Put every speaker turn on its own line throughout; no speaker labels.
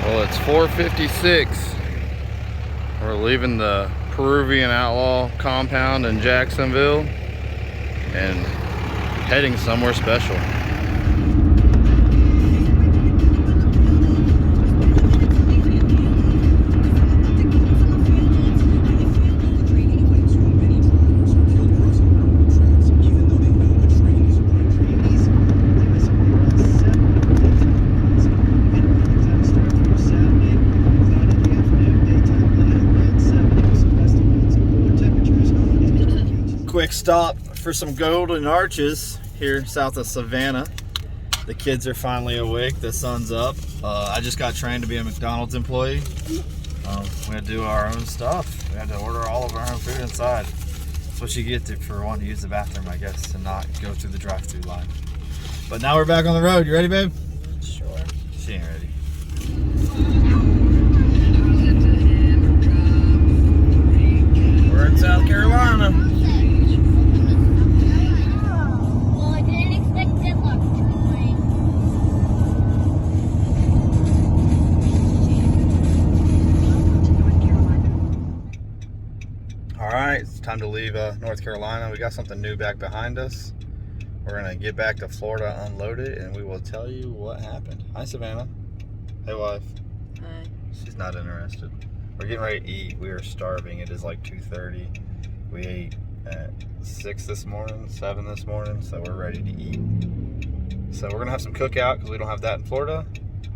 Well, it's 4:56. We're leaving the Peruvian Outlaw compound in Jacksonville and heading somewhere special. Quick stop for some golden arches here south of Savannah. The kids are finally awake. The sun's up. I just got trained to be a McDonald's employee. We had to do our own stuff. We had to order all of our own food inside. That's what you get for wanting to use the bathroom, I guess, and not go through the drive-thru line. But now we're back on the road. You ready, babe?
Sure.
She ain't ready.
We're in South Carolina.
Alright, it's time to leave North Carolina. We got something new back behind us. We're going to get back to Florida, unload it, and we will tell you what happened. Hi, Savannah. Hey, wife.
Hi.
She's not interested. We're getting ready to eat. We are starving. It is like 2:30. We ate at 6 this morning, 7 this morning, so we're ready to eat. So we're going to have some cookout because we don't have that in Florida.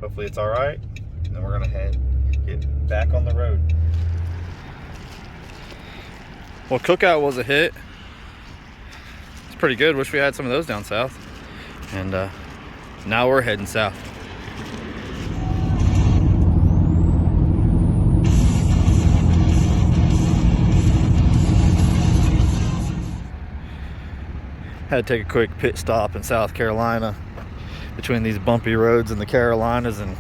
Hopefully it's alright. And then we're going to get back on the road. Well, cookout was a hit. It's pretty good. Wish we had some of those down south. And now we're heading south. Had to take a quick pit stop in South Carolina between these bumpy roads in the Carolinas and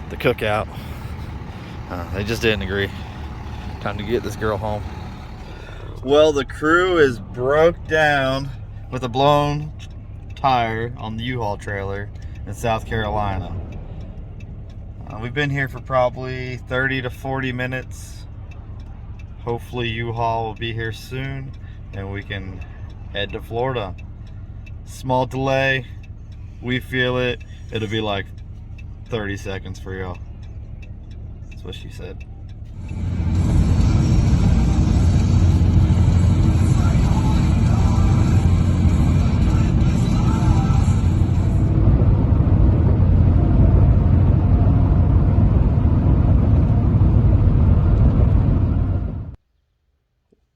the cookout. They just didn't agree. Time to get this girl home. Well, the crew is broke down with a blown tire on the U-Haul trailer in South Carolina. We've been here for probably 30 to 40 minutes. Hopefully U-Haul will be here soon and we can head to Florida. Small delay. We feel it. It'll be like 30 seconds for y'all. That's what she said.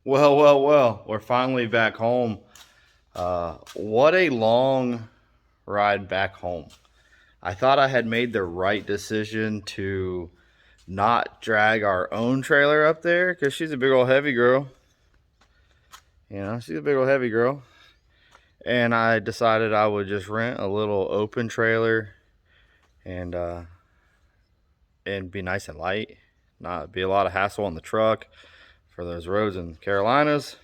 Well, we're finally back home. What a long ride back home. I thought I had made the right decision to not drag our own trailer up there because she's a big old heavy girl. You know, she's a big old heavy girl. And I decided I would just rent a little open trailer and be nice and light, not be a lot of hassle on the truck for those roads in Carolinas.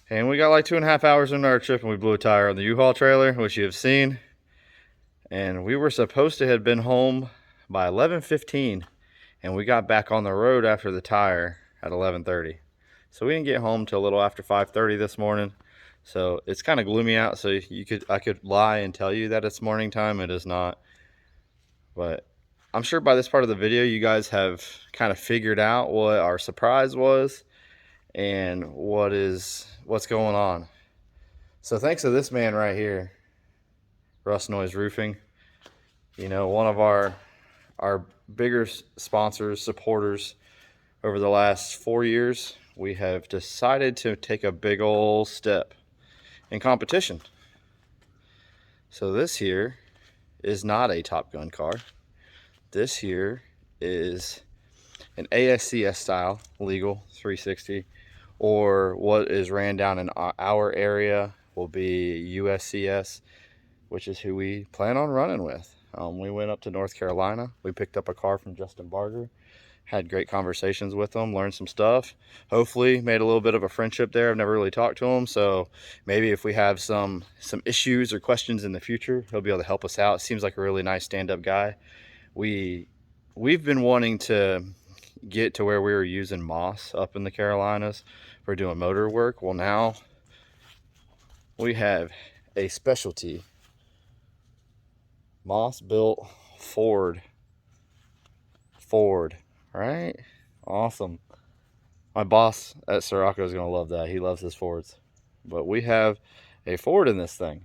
And we got like 2.5 hours into our trip and we blew a tire on the U-Haul trailer, which you have seen. And we were supposed to have been home by 11:15 and we got back on the road after the tire at 11:30. So we didn't get home till a little after 5:30 this morning. So it's kind of gloomy out, so I could lie and tell you that it's morning time. It is not. But I'm sure by this part of the video you guys have kind of figured out what our surprise was and what's going on. So thanks to this man right here, Rust Noise Roofing, you know, one of our bigger sponsors, supporters over the last 4 years, we have decided to take a big old step in competition. So this here is not a Top Gun car. This here is an ASCS style legal 360, or what is ran down in our area will be USCS, which is who we plan on running with. We went up to North Carolina. We picked up a car from Justin Barger, had great conversations with him, learned some stuff. Hopefully made a little bit of a friendship there. I've never really talked to him, so maybe if we have some issues or questions in the future, he'll be able to help us out. Seems like a really nice stand-up guy. We we've been wanting to get to where we were using moss up in the Carolinas for doing motor work. Well, now we have a specialty moss built Ford, right? Awesome. My boss at Sirocco is gonna love that. He loves his Fords. But we have a Ford in this thing.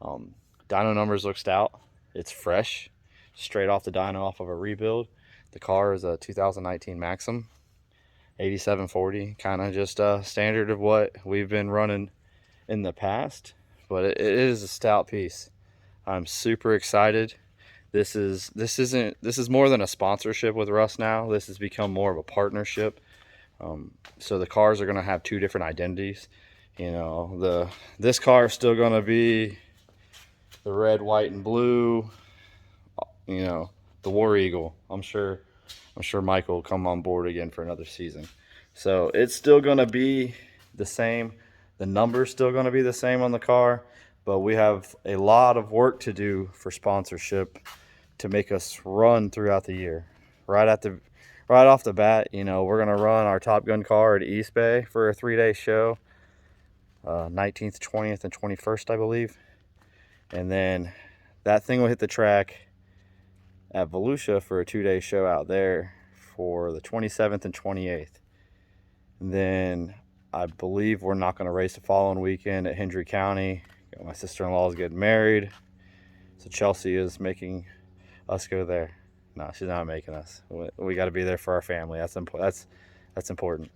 Dyno numbers look stout. It's fresh, straight off the dyno, off of a rebuild. The car is a 2019 Maxim 8740, kind of just a standard of what we've been running in the past, but it is a stout piece. I'm super excited. This is more than a sponsorship with Russ now. This has become more of a partnership. So the cars are going to have two different identities. You know, this car is still going to be the red, white, and blue. You know, the War Eagle. I'm sure Michael will come on board again for another season. So it's still going to be the same. The number's still going to be the same on the car, but we have a lot of work to do for sponsorship to make us run throughout the year. Right off the bat, you know, we're going to run our Top Gun car at East Bay for a 3-day show, 19th, 20th, and 21st, I believe. And then that thing will hit the track at Volusia for a 2-day show out there for the 27th and 28th. And then I believe we're not going to race the following weekend at Hendry County. My sister-in-law is getting married, so Chelsea is making us go there. No, she's not making us. We got to be there for our family. That's important.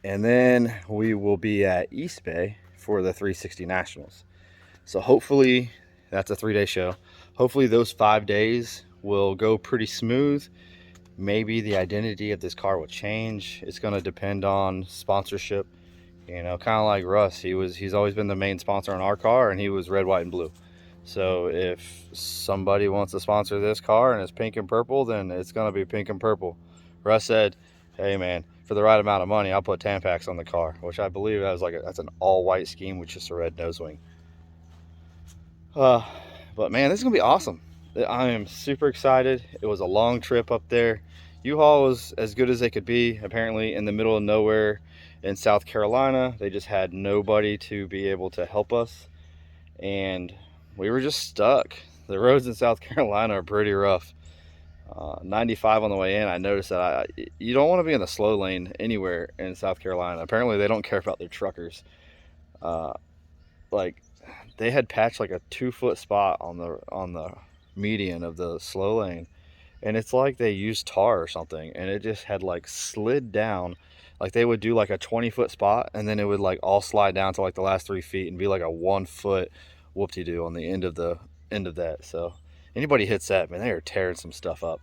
And then we will be at East Bay for the 360 Nationals. So hopefully that's a 3-day show. Hopefully those 5 days will go pretty smooth. Maybe the identity of this car will change. It's going to depend on sponsorship. You know, kind of like Russ. He's always been the main sponsor on our car, and he was red, white, and blue. So if somebody wants to sponsor this car and it's pink and purple, then it's going to be pink and purple. Russ said, hey man, for the right amount of money, I'll put Tampax on the car, which I believe that's an all-white scheme with just a red nose wing. But man, this is going to be awesome. I am super excited. It was a long trip up there. U-Haul was as good as they could be. Apparently in the middle of nowhere in South Carolina, they just had nobody to be able to help us, and we were just stuck. The roads in South Carolina are pretty rough. 95 on the way in, I noticed that you don't want to be in the slow lane anywhere in South Carolina. Apparently they don't care about their truckers. Like they had patched like a 2-foot spot on the median of the slow lane, and it's like they used tar or something, and it just had like slid down. Like they would do like a 20-foot spot, and then it would like all slide down to like the last 3 feet and be like a 1-foot whoop-de-doo on the end of that. So anybody hits that, man, they are tearing some stuff up.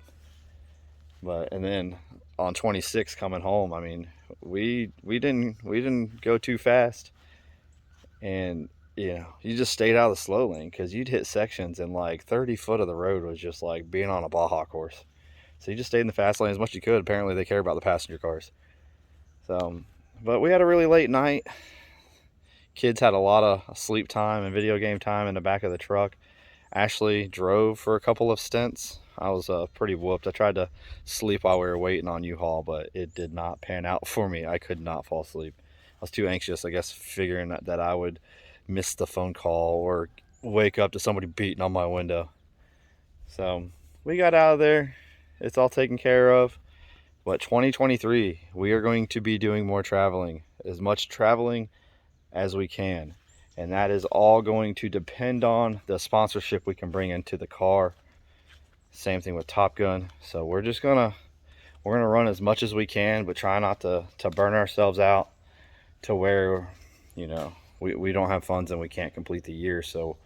And then on 26 coming home, I mean, we didn't go too fast, and you know, you just stayed out of the slow lane because you'd hit sections and like 30 foot of the road was just like being on a Baja course. So you just stayed in the fast lane as much as you could. Apparently they care about the passenger cars. So, but we had a really late night. Kids had a lot of sleep time and video game time in the back of the truck. Ashley drove for a couple of stints. I was pretty whooped. I tried to sleep while we were waiting on U-Haul, but it did not pan out for me. I could not fall asleep. I was too anxious, I guess, figuring that I would miss the phone call or wake up to somebody beating on my window. So we got out of there. It's all taken care of. But 2023, we are going to be doing more traveling, as much traveling as we can. And that is all going to depend on the sponsorship we can bring into the car. Same thing with Top Gun. So we're gonna run as much as we can, but try not to burn ourselves out to where, you know, we don't have funds and we can't complete the year. So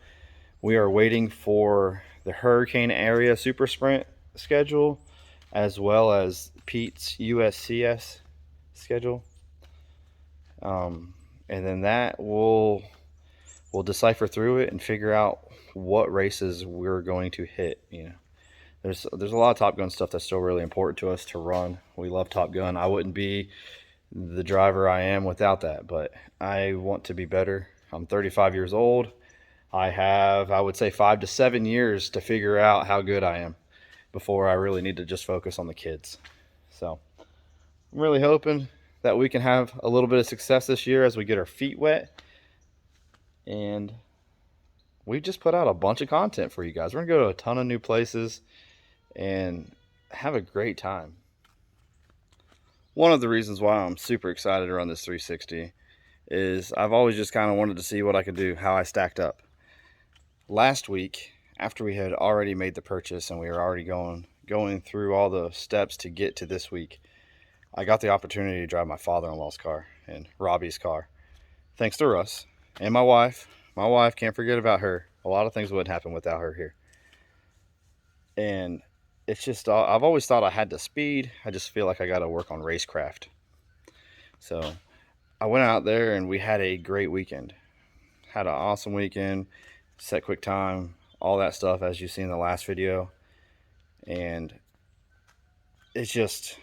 we are waiting for the Hurricane Area Super Sprint schedule, as well as Pete's USCS schedule. And then that we'll decipher through it and figure out what races we're going to hit. You know, there's a lot of Top Gun stuff that's still really important to us to run. We love Top Gun. I wouldn't be the driver I am without that, but I want to be better. I'm 35 years old. I have, I would say, 5 to 7 years to figure out how good I am before I really need to just focus on the kids. So I'm really hoping that we can have a little bit of success this year as we get our feet wet. And we just put out a bunch of content for you guys. We're gonna go to a ton of new places and have a great time. One of the reasons why I'm super excited to run this 360 is I've always just kind of wanted to see what I could do, how I stacked up. Last week, after we had already made the purchase and we were already going through all the steps to get to this week, I got the opportunity to drive my father-in-law's car and Robbie's car. Thanks to Russ and my wife. My wife, can't forget about her. A lot of things wouldn't happen without her here. And it's just, I've always thought I had the speed. I just feel like I got to work on racecraft. So I went out there and we had a great weekend. Had an awesome weekend, set quick time, all that stuff as you see in the last video. And it's just,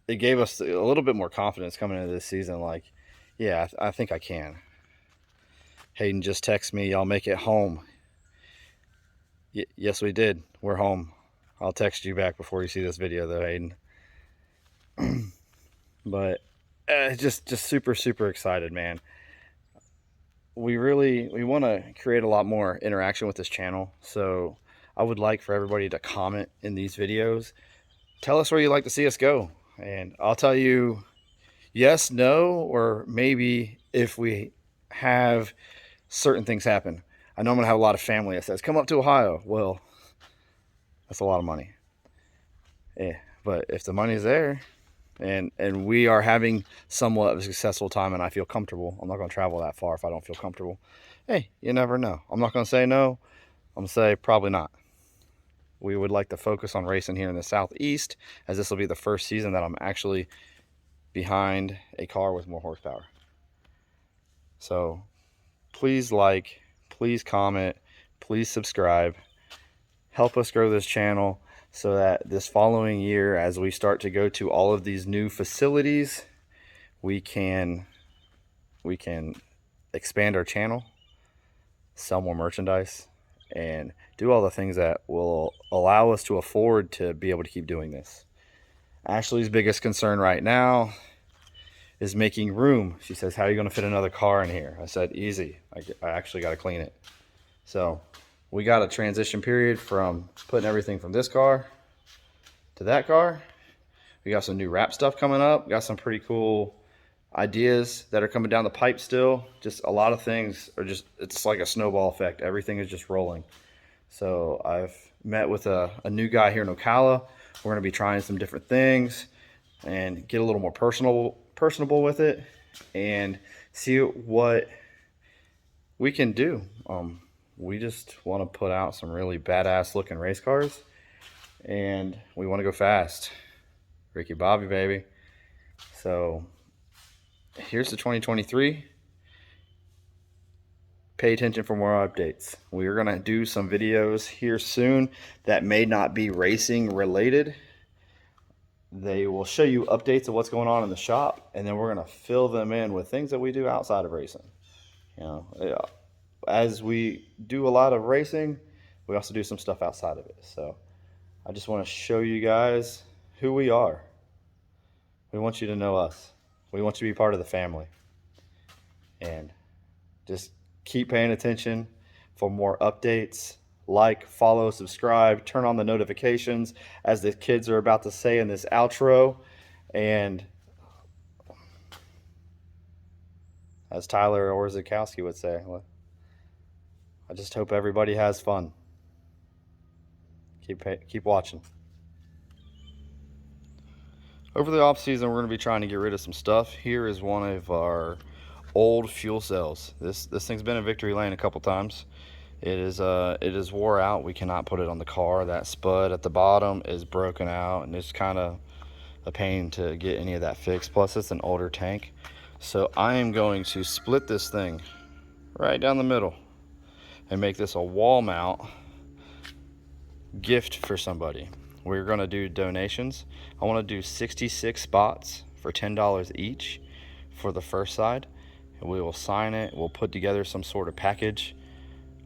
it gave us a little bit more confidence coming into this season. Like, yeah, I think I can. Hayden just texted me, y'all make it home. Yes, we did. We're home. I'll text you back before you see this video though, Hayden. But just super, super excited, man. We want to create a lot more interaction with this channel. So I would like for everybody to comment in these videos. Tell us where you'd like to see us go. And I'll tell you yes, no, or maybe if we have certain things happen. I know I'm going to have a lot of family that says, come up to Ohio. Well, that's a lot of money. Yeah, but if the money's there and we are having somewhat of a successful time and I feel comfortable, I'm not going to travel that far if I don't feel comfortable. Hey, you never know. I'm not going to say no. I'm going to say probably not. We would like to focus on racing here in the Southeast, as this will be the first season that I'm actually behind a car with more horsepower. So please like, please comment, please subscribe. Help us grow this channel so that this following year, as we start to go to all of these new facilities, we can expand our channel, sell more merchandise, and do all the things that will allow us to afford to be able to keep doing this. Ashley's biggest concern right now is making room. She says, how are you going to fit another car in here? I said, easy. I actually got to clean it. So we got a transition period from putting everything from this car to that car. We got some new wrap stuff coming up. Got some pretty cool ideas that are coming down the pipe still. Just a lot of things are just, it's like a snowball effect. Everything is just rolling. So I've met with a new guy here in Ocala. We're going to be trying some different things and get a little more personable with it and see what we can do. We just want to put out some really badass looking race cars and we want to go fast. Ricky Bobby, baby. So here's the 2023. Pay attention for more updates. We're going to do some videos here soon that may not be racing related. They will show you updates of what's going on in the shop, and then we're going to fill them in with things that we do outside of racing. You know, as we do a lot of racing, we also do some stuff outside of it. So I just want to show you guys who we are. We want you to know us. We want you to be part of the family. And just keep paying attention for more updates. Like, follow, subscribe, turn on the notifications, as the kids are about to say in this outro. And as Tyler Orzakowski would say, I just hope everybody has fun. Keep watching. Over the off season, we're going to be trying to get rid of some stuff. Here is one of our old fuel cells. This thing's been in victory lane a couple times. It is wore out. We cannot put it on the car. That spud at the bottom is broken out, and it's kind of a pain to get any of that fixed. Plus, it's an older tank. So I am going to split this thing right down the middle and make this a wall mount gift for somebody. We're going to do donations. I want to do 66 spots for $10 each for the first side. And we will sign it. We'll put together some sort of package,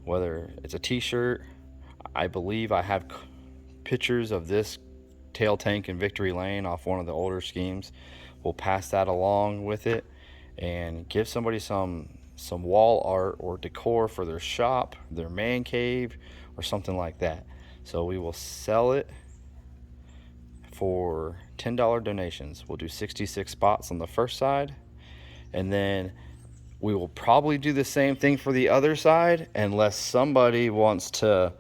whether it's a t-shirt. I believe I have pictures of this tail tank in Victory Lane off one of the older schemes. We'll pass that along with it and give somebody some wall art or decor for their shop, their man cave, or something like that. So we will sell it for $10 donations. We'll do 66 spots on the first side, and then we will probably do the same thing for the other side unless somebody wants to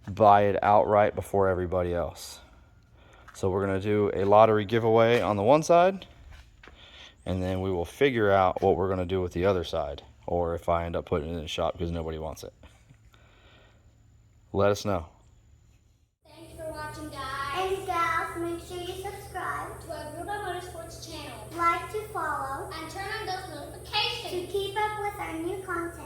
buy it outright before everybody else. So we're going to do a lottery giveaway on the one side, and then we will figure out what we're going to do with the other side, or if I end up putting it in the shop because nobody wants it. Let us know.
Thanks for watching, guys. And gals, make sure you subscribe to our Grubaugh Motorsports channel. Like to follow. And turn on those notifications to keep up with our new content.